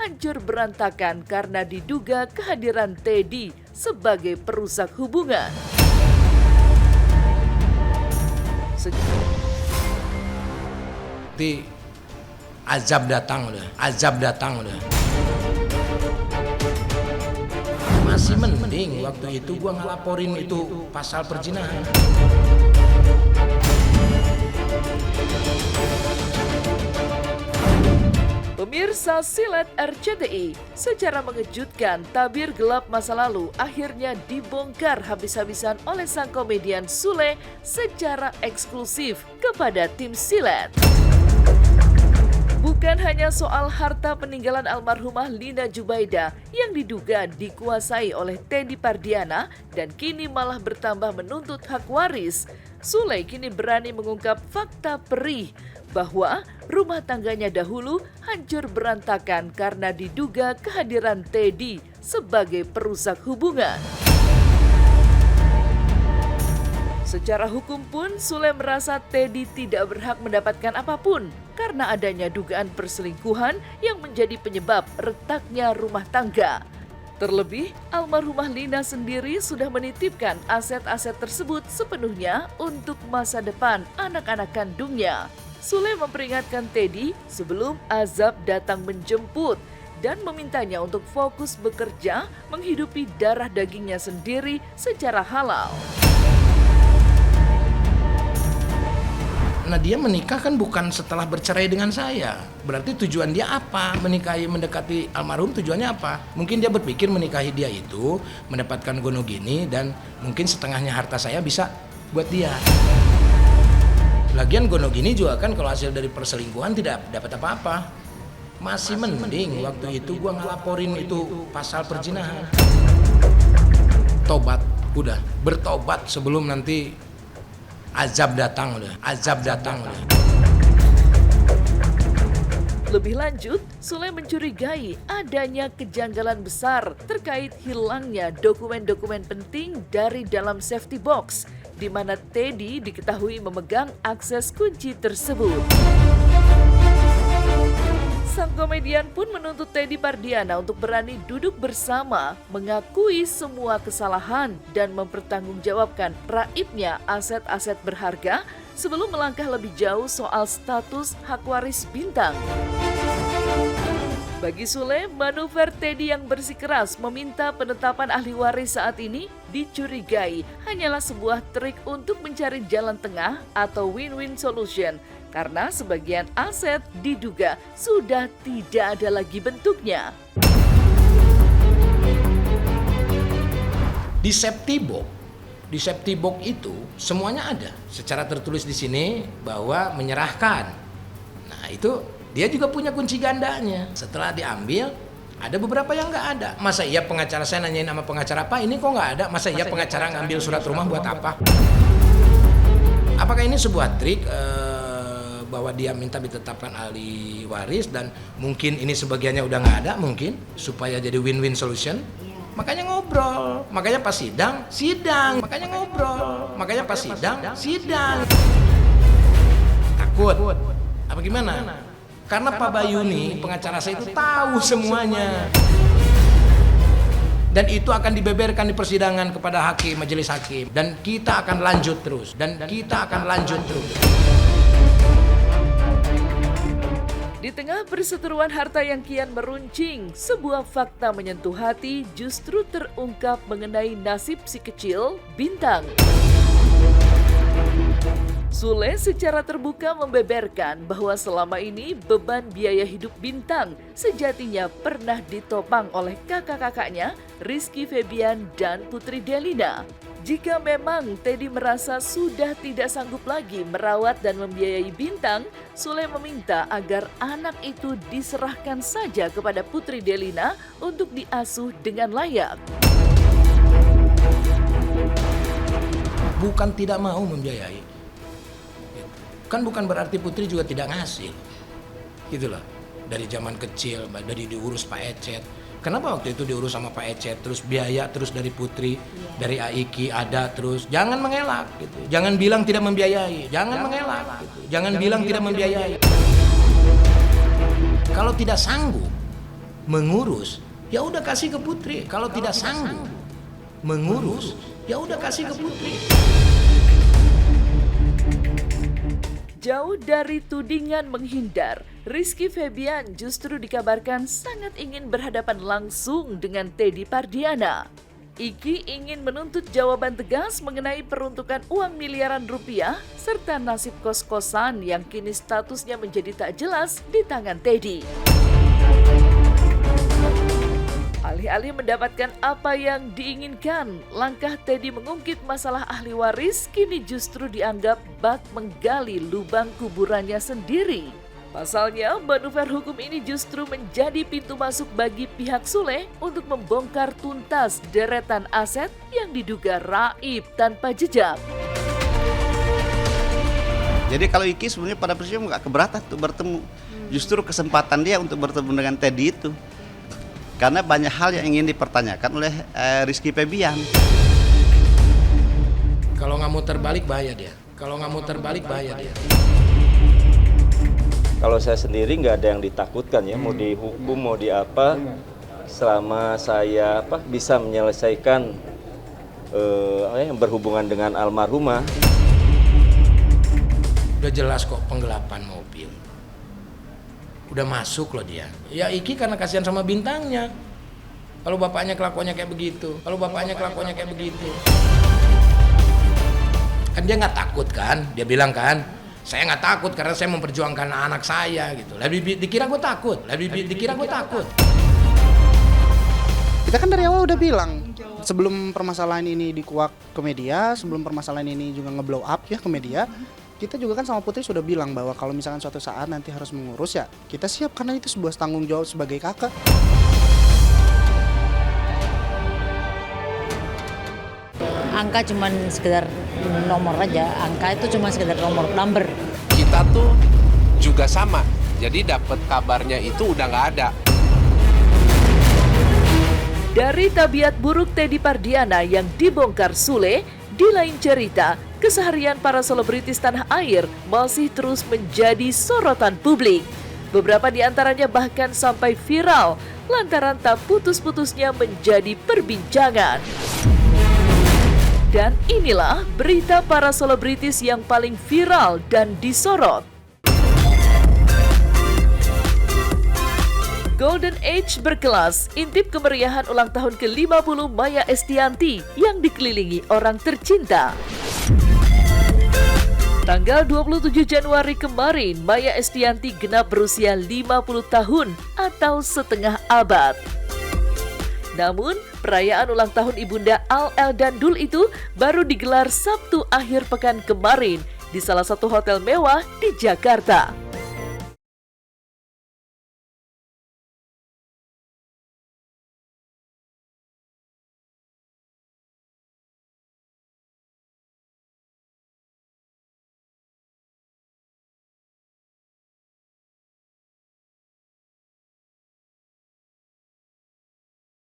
hancur berantakan karena diduga kehadiran Teddy sebagai perusak hubungan. Azab datang udah. Masih mending waktu itu gua ngelaporin itu pasal perzinahan. Pemirsa Silet RCTI, secara mengejutkan tabir gelap masa lalu akhirnya dibongkar habis-habisan oleh sang komedian Sule secara eksklusif kepada tim Silet. Bukan hanya soal harta peninggalan almarhumah Lina Jubaida yang diduga dikuasai oleh Teddy Pardiana dan kini malah bertambah menuntut hak waris, Sule kini berani mengungkap fakta perih bahwa rumah tangganya dahulu hancur berantakan karena diduga kehadiran Teddy sebagai perusak hubungan. Secara hukum pun, Sule merasa Teddy tidak berhak mendapatkan apapun karena adanya dugaan perselingkuhan yang menjadi penyebab retaknya rumah tangga. Terlebih, almarhumah Lina sendiri sudah menitipkan aset-aset tersebut sepenuhnya untuk masa depan anak-anak kandungnya. Sule memperingatkan Teddy sebelum azab datang menjemput dan memintanya untuk fokus bekerja menghidupi darah dagingnya sendiri secara halal. Nah, dia menikah kan bukan setelah bercerai dengan saya. Berarti tujuan dia apa? Mendekati almarhum tujuannya apa? Mungkin dia berpikir menikahi dia itu mendapatkan gonogini dan mungkin setengahnya harta saya bisa buat dia. Lagian gonogini juga kan kalau hasil dari perselingkuhan tidak dapat apa-apa. Masih mending waktu itu gua ngelaporin itu pasal perzinahan. Tobat, udah bertobat sebelum nanti azab datang udah. Lebih lanjut, Sule mencurigai adanya kejanggalan besar terkait hilangnya dokumen-dokumen penting dari dalam safety box, di mana Teddy diketahui memegang akses kunci tersebut. Sang komedian pun menuntut Teddy Pardiana untuk berani duduk bersama, mengakui semua kesalahan dan mempertanggungjawabkan raibnya aset-aset berharga sebelum melangkah lebih jauh soal status hak waris Bintang. Bagi Sule, manuver Teddy yang bersikeras meminta penetapan ahli waris saat ini dicurigai hanyalah sebuah trik untuk mencari jalan tengah atau win-win solution karena sebagian aset diduga sudah tidak ada lagi bentuknya. Di safety box itu semuanya ada. Secara tertulis di sini bahwa menyerahkan. Nah, itu dia juga punya kunci gandanya. Setelah diambil, ada beberapa yang nggak ada. Masa iya pengacara, saya nanyain sama pengacara, Pak ini kok nggak ada? Masa iya pengacara ngambil surat rumah buat apa? Apakah ini sebuah trik bahwa dia minta ditetapkan ahli waris dan mungkin ini sebagiannya udah nggak ada mungkin supaya jadi win-win solution? Makanya ngobrol, makanya pas sidang, makanya ngobrol, makanya pas sidang. Takut, apa gimana? Karena Pak Bayuni, pengacara saya itu tahu semuanya. Dan itu akan dibeberkan di persidangan kepada hakim, majelis hakim. Dan kita akan lanjut terus. Di tengah perseteruan harta yang kian meruncing, sebuah fakta menyentuh hati justru terungkap mengenai nasib si kecil Bintang. Sule secara terbuka membeberkan bahwa selama ini beban biaya hidup Bintang sejatinya pernah ditopang oleh kakak-kakaknya Rizky Febian dan Putri Delina. Jika memang Teddy merasa sudah tidak sanggup lagi merawat dan membiayai Bintang, Sule meminta agar anak itu diserahkan saja kepada Putri Delina untuk diasuh dengan layak. Bukan tidak mau membiayai. Kan bukan berarti Putri juga tidak ngasih. Gitu loh. Dari zaman kecil, dari diurus Pak Ecet. Kenapa waktu itu diurus sama Pak Ecet, terus biaya terus dari Putri, dari Aiki ada terus. Jangan mengelak gitu. Jangan bilang tidak membiayai. Jangan mengelak gitu. Jangan bilang tidak membiayai. Kalau tidak sanggup, mengurus, ya udah kasih ke putri. Kalau tidak sanggup mengurus, ya udah kasih ke putri. Jauh dari tudingan menghindar, Rizky Febian justru dikabarkan sangat ingin berhadapan langsung dengan Teddy Pardiana. Iki ingin menuntut jawaban tegas mengenai peruntukan uang miliaran rupiah serta nasib kos-kosan yang kini statusnya menjadi tak jelas di tangan Teddy. Alih-alih mendapatkan apa yang diinginkan, langkah Teddy mengungkit masalah ahli waris kini justru dianggap bak menggali lubang kuburannya sendiri. Pasalnya, manuver hukum ini justru menjadi pintu masuk bagi pihak Sule untuk membongkar tuntas deretan aset yang diduga raib tanpa jejak. Jadi kalau Iki sebenarnya pada prinsipnya nggak keberatan tuh bertemu. Justru kesempatan dia untuk bertemu dengan Teddy itu. Karena banyak hal yang ingin dipertanyakan oleh Rizky Febian. Kalau nggak mau terbalik bahaya dia. Kalau saya sendiri nggak ada yang ditakutkan ya, mau dihukum mau di apa, selama saya bisa menyelesaikan yang berhubungan dengan almarhumah. Udah jelas kok penggelapan mobil. Udah masuk loh dia. Ya Iki karena kasihan sama bintangnya. Kalau bapaknya kelakuannya kayak begitu. Kan dia nggak takut kan? Dia bilang kan, saya nggak takut karena saya memperjuangkan anak saya gitu. Lebih dikira gue takut. Kita kan dari awal udah bilang sebelum permasalahan ini dikuak ke media, sebelum permasalahan ini juga ngeblow up ya ke media, kita juga kan sama Putri sudah bilang bahwa kalau misalkan suatu saat nanti harus mengurus ya kita siap karena itu sebuah tanggung jawab sebagai kakak. Angka cuma sekedar nomor aja, angka itu cuma sekedar number. Kita tuh juga sama, jadi dapat kabarnya itu udah nggak ada. Dari tabiat buruk Teddy Pardiana yang dibongkar Sule, di lain cerita, keseharian para selebritis tanah air masih terus menjadi sorotan publik. Beberapa di antaranya bahkan sampai viral lantaran tak putus-putusnya menjadi perbincangan. Dan inilah berita para selebritis yang paling viral dan disorot. Golden Age berkelas, intip kemeriahan ulang tahun ke-50 Maia Estianty yang dikelilingi orang tercinta. Tanggal 27 Januari kemarin, Maia Estianty genap berusia 50 tahun atau setengah abad. Namun, perayaan ulang tahun Ibunda Al dan Dul itu baru digelar Sabtu akhir pekan kemarin di salah satu hotel mewah di Jakarta.